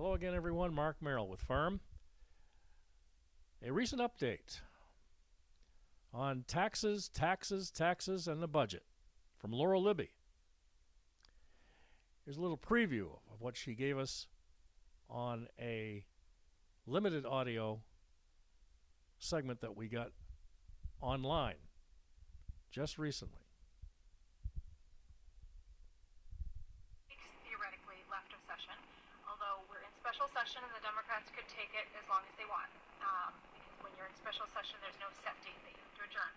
Hello again, everyone. Mark Merrill with Firm. A recent update on taxes, and the budget from Laurel Libby. Here's a little preview of what she gave us on a limited audio segment that we got online just recently. Theoretically left of session, although we're in special session and the Democrats could take it as long as they want, because when you're in special session there's no set date that you have to adjourn.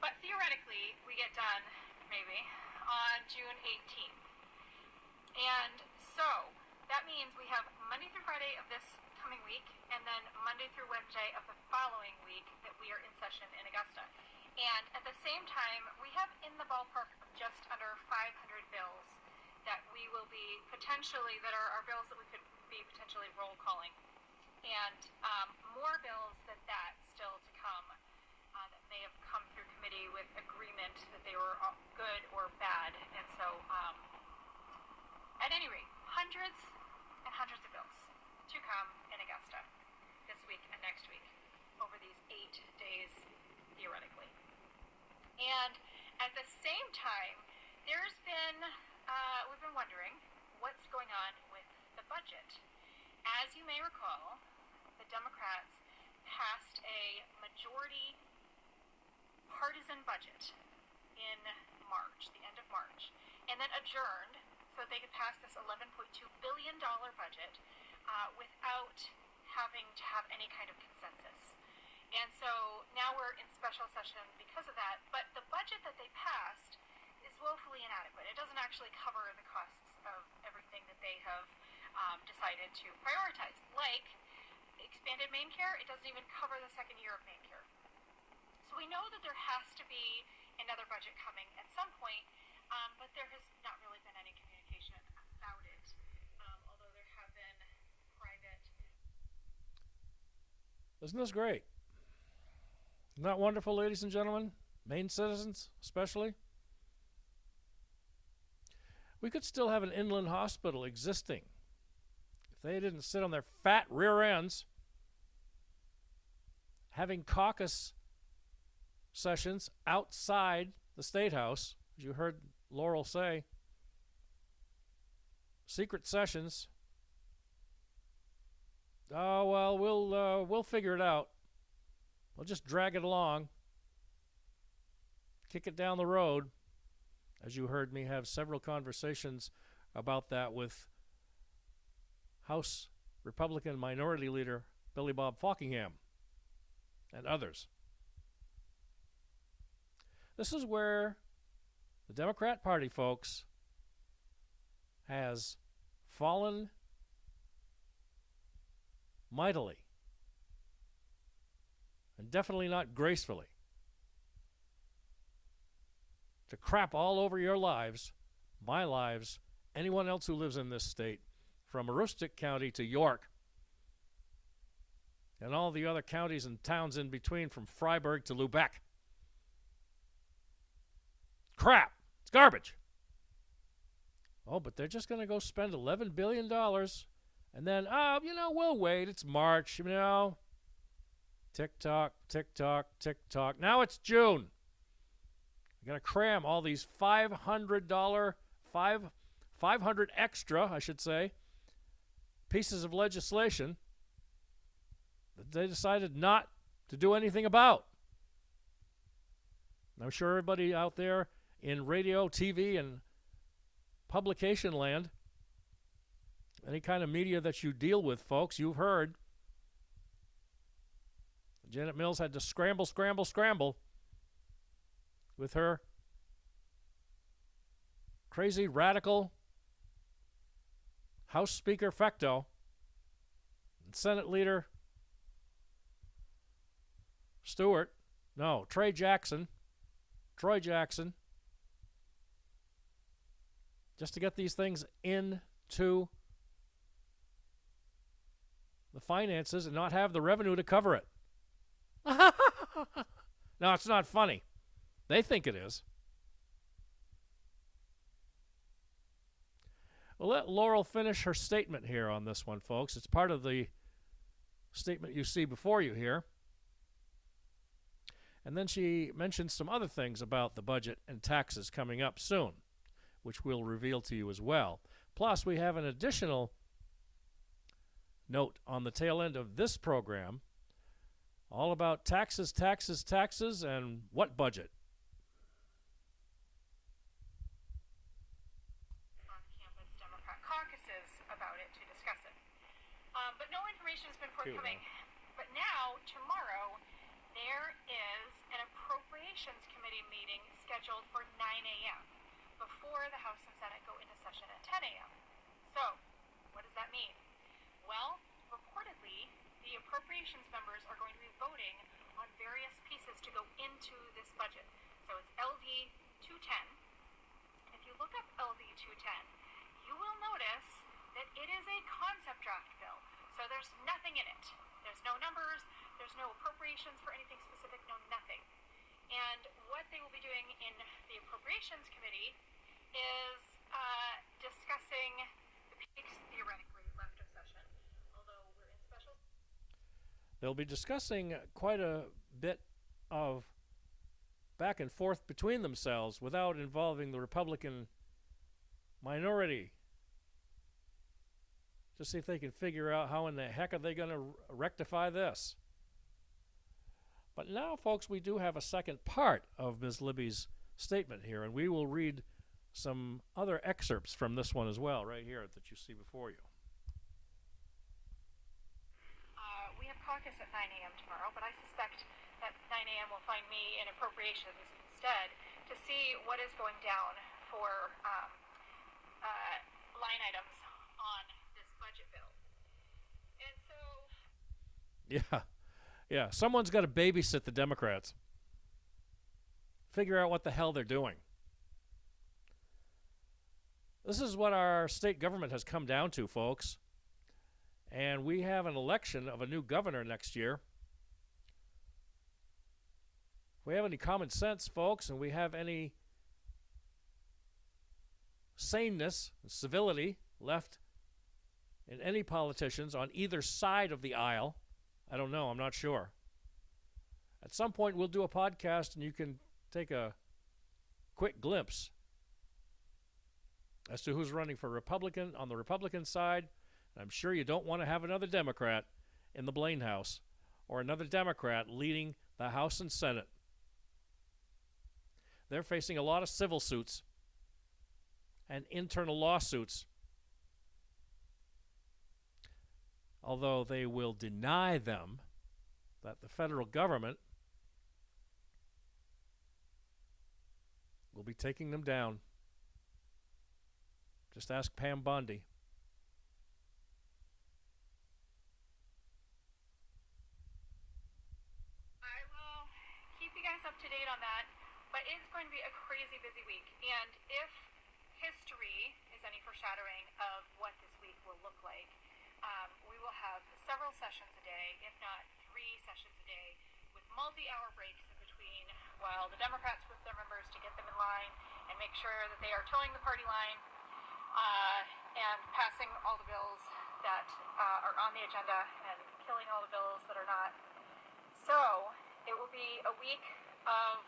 But theoretically we get done maybe on June 18th, and so that means we have Monday through Friday of this coming week and then Monday through Wednesday of the following week that we are in session in Augusta. And at the same time, we have in the ballpark of just under 500 bills that we will be potentially, that are our bills that we could be potentially roll calling. And more bills than that still to come that may have come through committee with agreement that they were good or bad. And so, at any rate, hundreds and hundreds of bills to come in Augusta this week and next week over these 8 days, theoretically. And at the same time, there's been, we've been wondering what's going on with the budget. As you may recall, the Democrats passed a majority partisan budget in March, the end of March, and then adjourned so that they could pass this $11.2 billion budget without having to have any kind of consensus. And so now we're in special session because of that, but the budget that they passed is woefully inadequate. It doesn't actually cover the costs of everything that they have decided to prioritize, like expanded main care. It doesn't even cover the second year of main care. So we know that there has to be another budget coming at some point, but there has not really been any communication about it, although there have been private. Isn't this great? Isn't that wonderful, ladies and gentlemen? Maine citizens, especially. We could still have an inland hospital existing if they didn't sit on their fat rear ends having caucus sessions outside the State House, as you heard Laurel say. Secret sessions. Oh, well, we'll figure it out. We'll just drag it along, kick it down the road, as you heard me have several conversations about that with House Republican Minority Leader Billy Bob Falkingham and others. This is where the Democrat Party, folks, has fallen mightily. And definitely not gracefully. To crap all over your lives, my lives, anyone else who lives in this state, from Aroostook County to York, and all the other counties and towns in between, from Freiburg to Lubeck. Crap. It's garbage. Oh, but they're just going to go spend $11 billion, and then, we'll wait. It's March, Tick-tock, tick-tock, tick-tock. Now it's June. We're going to cram all these $500 extra, I should say, pieces of legislation that they decided not to do anything about. I'm sure everybody out there in radio, TV, and publication land, any kind of media that you deal with, folks, you've heard Janet Mills had to scramble with her crazy radical House Speaker Fecto and Senate Leader Troy Jackson, just to get these things into the finances and not have the revenue to cover it. No, it's not funny. They think it is. We'll let Laurel finish her statement here on this one, folks. It's part of the statement you see before you here. And then she mentions some other things about the budget and taxes coming up soon, which we'll reveal to you as well. Plus, we have an additional note on the tail end of this program all about taxes, taxes, taxes, and what budget. On-campus Democrat caucuses about it to discuss it. But no information has been forthcoming. But now, tomorrow, there is an Appropriations Committee meeting scheduled for 9 a.m. before the House and Senate go into session at 10 a.m. So, what does that mean? Well, reportedly, the appropriations members are going to be voting on various pieces to go into this budget. So it's LD 210. If you look up LD 210, you will notice that it is a concept draft bill. So there's nothing in it. There's no numbers, there's no appropriations for anything specific, no nothing. And what they will be doing in the Appropriations Committee is discussing the peaks theoretically left of session, although we're in special. They'll be discussing quite a bit of back and forth between themselves without involving the Republican minority. To see if they can figure out how in the heck are they going to rectify this. But now, folks, we do have a second part of Ms. Libby's statement here, and we will read some other excerpts from this one as well, right here that you see before you. We have caucus at 9 a.m. tomorrow, but I suspect that 9 a.m. will find me in appropriations instead to see what is going down for line items on this budget bill. And so... Yeah, someone's got to babysit the Democrats. Figure out what the hell they're doing. This is what our state government has come down to, folks. And we have an election of a new governor next year. If we have any common sense, folks, and we have any saneness and civility left in any politicians on either side of the aisle, I don't know, I'm not sure. At some point we'll do a podcast and you can take a quick glimpse as to who's running for Republican on the Republican side. I'm sure you don't want to have another Democrat in the Blaine House or another Democrat leading the House and Senate. They're facing a lot of civil suits and internal lawsuits, although they will deny them that the federal government will be taking them down. Just ask Pam Bondi. I will keep you guys up to date on that, but it's going to be a crazy busy week. And if history is any foreshadowing of what this week will look like, we will have several sessions a day, if not 3 sessions a day, with multi-hour breaks in between while the Democrats with their members to get them in line and make sure that they are towing the party line and passing all the bills that are on the agenda and killing all the bills that are not. So it will be a week of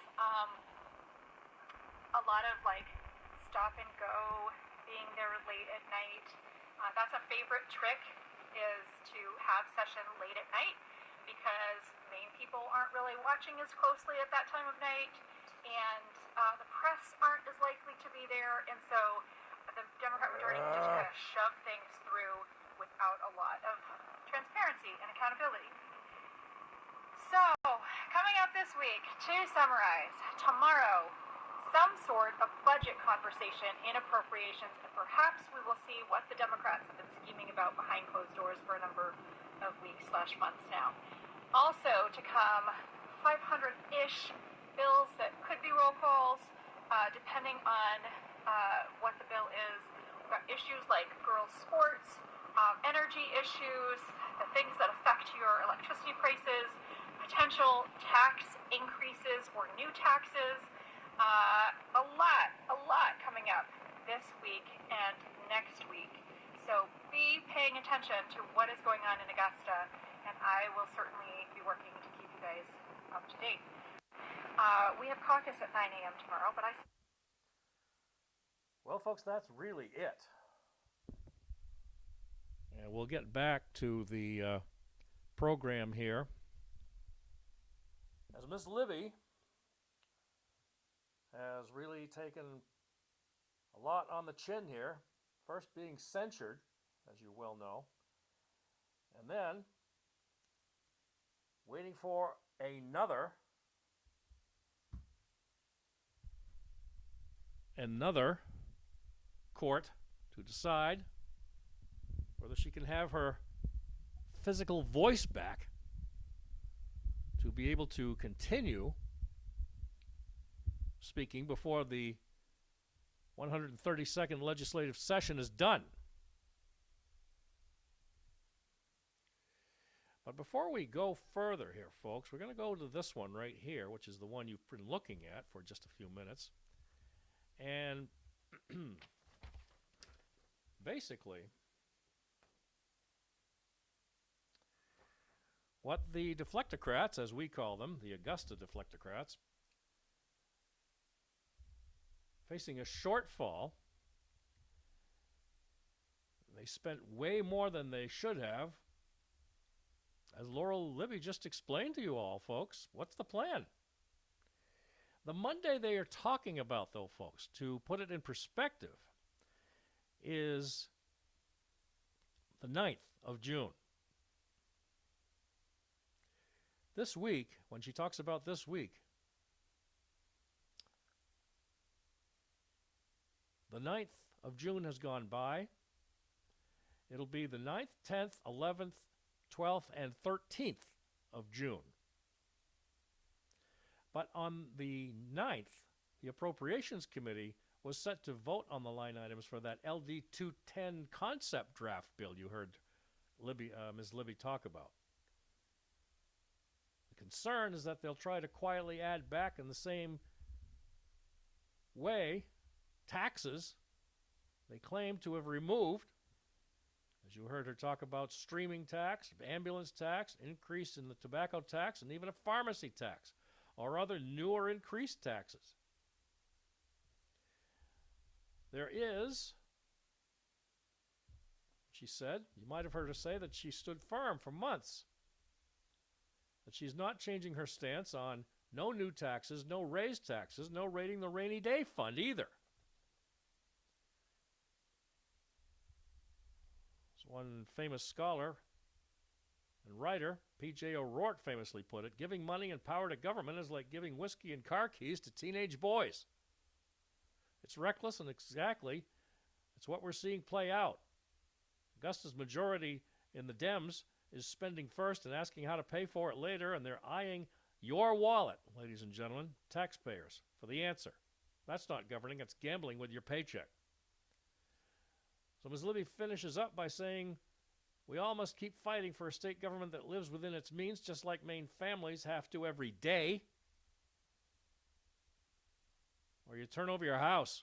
a lot of like stop and go, being there late at night. That's a favorite trick, is to have session late at night because Maine people aren't really watching as closely at that time of night, and the press aren't as likely to be there, and so the Democrat majority can just kind of shove things through without a lot of transparency and accountability. So, coming up this week, to summarize, tomorrow, some sort of budget conversation in appropriations, and perhaps we will see what the Democrats have been scheming about behind closed doors for a number of weeks/months now. Also to come, 500-ish bills that could be roll calls, depending on what the bill is. We've got issues like girls' sports, energy issues, the things that affect your electricity prices, potential tax increases or new taxes. A lot coming up this week and next week. So be paying attention to what is going on in Augusta, and I will certainly be working to keep you guys up to date. We have caucus at 9 a.m. tomorrow, but Well, folks, that's really it. And we'll get back to the program here. As Miss Libby has really taken a lot on the chin here, first being censured, as you well know, and then waiting for another court to decide whether she can have her physical voice back to be able to continue speaking before the 132nd legislative session is done. But before we go further here, folks, we're going to go to this one right here, which is the one you've been looking at for just a few minutes. And basically, what the deflectocrats, as we call them, the Augusta deflectocrats, facing a shortfall. They spent way more than they should have. As Laurel Libby just explained to you all, folks, what's the plan? The Monday they are talking about, though, folks, to put it in perspective, is the 9th of June. This week, when she talks about this week, the 9th of June has gone by. It'll be the 9th, 10th, 11th, 12th, and 13th of June. But on the 9th, the Appropriations Committee was set to vote on the line items for that LD 210 concept draft bill you heard Ms. Libby talk about. The concern is that they'll try to quietly add back in the same way taxes they claim to have removed, as you heard her talk about streaming tax, ambulance tax, increase in the tobacco tax, and even a pharmacy tax, or other new or increased taxes. There is, she said, you might have heard her say that she stood firm for months, that she's not changing her stance on no new taxes, no raised taxes, no raiding the rainy day fund either. As one famous scholar and writer, P.J. O'Rourke, famously put it, giving money and power to government is like giving whiskey and car keys to teenage boys. It's reckless, and exactly it's what we're seeing play out. Augusta's majority in the Dems is spending first and asking how to pay for it later, and they're eyeing your wallet, ladies and gentlemen, taxpayers, for the answer. That's not governing, it's gambling with your paycheck. So Ms. Libby finishes up by saying, we all must keep fighting for a state government that lives within its means, just like Maine families have to every day. Or you turn over your house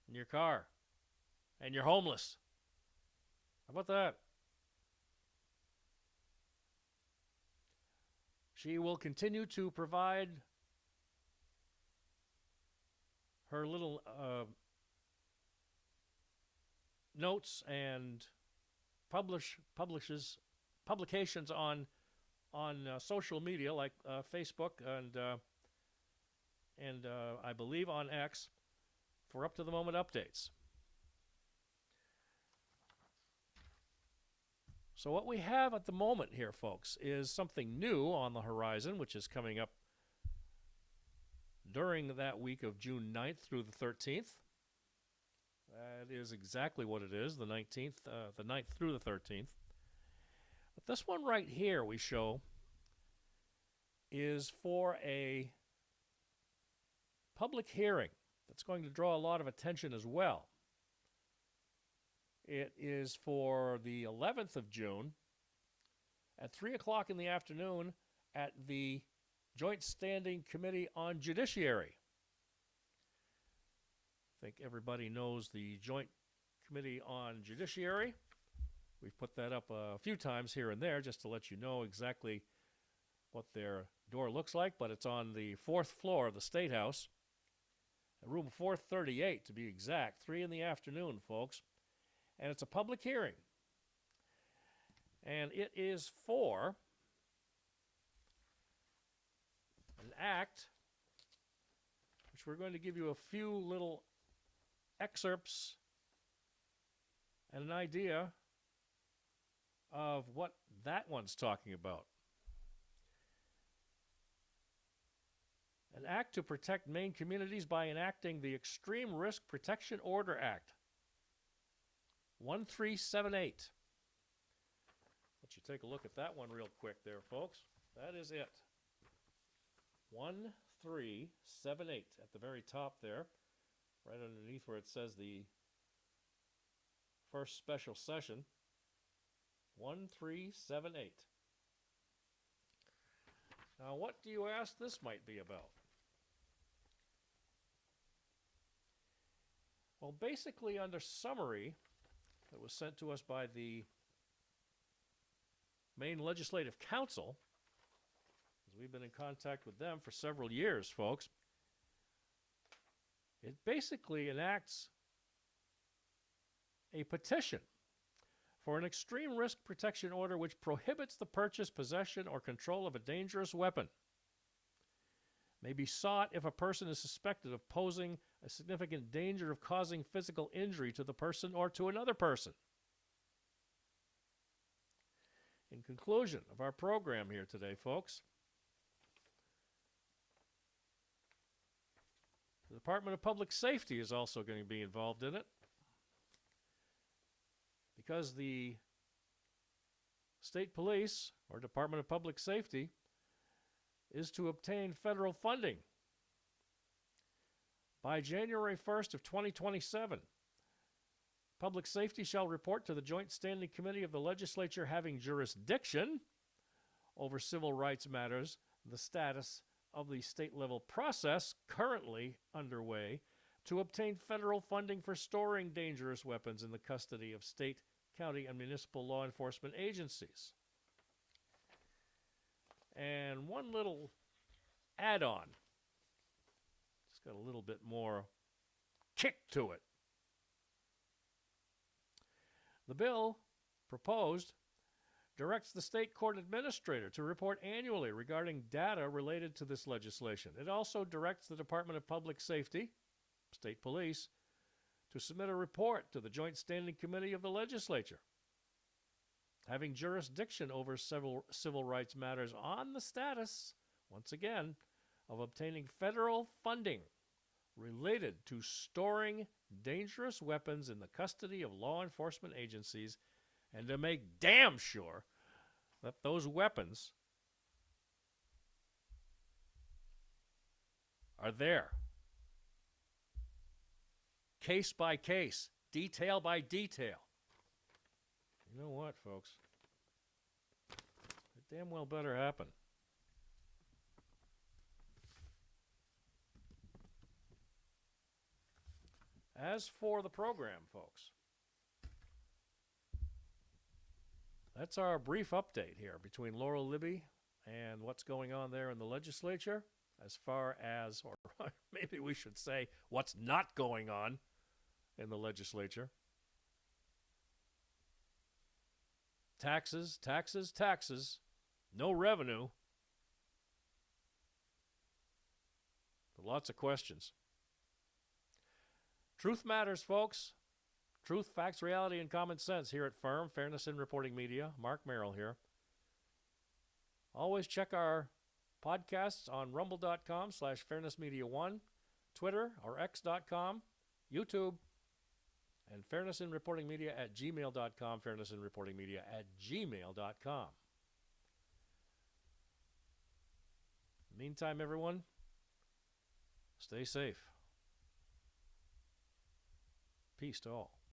and your car and you're homeless. How about that? She will continue to provide her little notes and publications on social media like Facebook and I believe on X for up to the moment updates. So what we have at the moment here, folks, is something new on the horizon, which is coming up during that week of June 9th through the 13th. That is exactly what it is, the 9th through the 13th. But this one right here we show is for a public hearing that's going to draw a lot of attention as well. It is for the 11th of June at 3 o'clock in the afternoon at the Joint Standing Committee on Judiciary. I think everybody knows the Joint Committee on Judiciary. We've put that up a few times here and there just to let you know exactly what their door looks like, but it's on the 4th floor of the State House, room 438 to be exact, 3 in the afternoon, folks. And it's a public hearing. And it is for an act which we're going to give you a few little excerpts and an idea of what that one's talking about. An act to protect Maine communities by enacting the Extreme Risk Protection Order Act, 1378. Let you take a look at that one real quick there, folks. That is it. 1378 at the very top there, right underneath where it says the first special session. 1378. Now, what do you ask this might be about? Well, basically, under summary that was sent to us by the Maine Legislative Council, because we've been in contact with them for several years, folks, it basically enacts a petition for an extreme risk protection order which prohibits the purchase, possession, or control of a dangerous weapon. May be sought if a person is suspected of posing a significant danger of causing physical injury to the person or to another person. In conclusion of our program here today, folks, the Department of Public Safety is also going to be involved in it, because the State Police, or Department of Public Safety, is to obtain federal funding by January 1st of 2027. Public Safety shall report to the Joint Standing Committee of the Legislature having jurisdiction over civil rights matters the status of the state-level process currently underway to obtain federal funding for storing dangerous weapons in the custody of state, county, and municipal law enforcement agencies. And one little add-on, it's got a little bit more kick to it. The bill proposed directs the state court administrator to report annually regarding data related to this legislation. It also directs the Department of Public Safety, State Police, to submit a report to the Joint Standing Committee of the Legislature, having jurisdiction over several civil rights matters on the status, once again, of obtaining federal funding related to storing dangerous weapons in the custody of law enforcement agencies, and to make damn sure that those weapons are there. Case by case, detail by detail. You know what, folks? It damn well better happen. As for the program, folks, that's our brief update here between Laurel Libby and what's going on there in the legislature, as far as, or maybe we should say, what's not going on in the legislature. Taxes, taxes, taxes, no revenue. Lots of questions. Truth matters, folks. Truth, facts, reality, and common sense here at FIRM, Fairness in Reporting Media. Mark Merrill here. Always check our podcasts on rumble.com/fairnessmedia1, Twitter or x.com, YouTube, and fairnessinreportingmedia@gmail.com, fairnessinreportingmedia@gmail.com. Meantime, everyone, stay safe. Peace to all.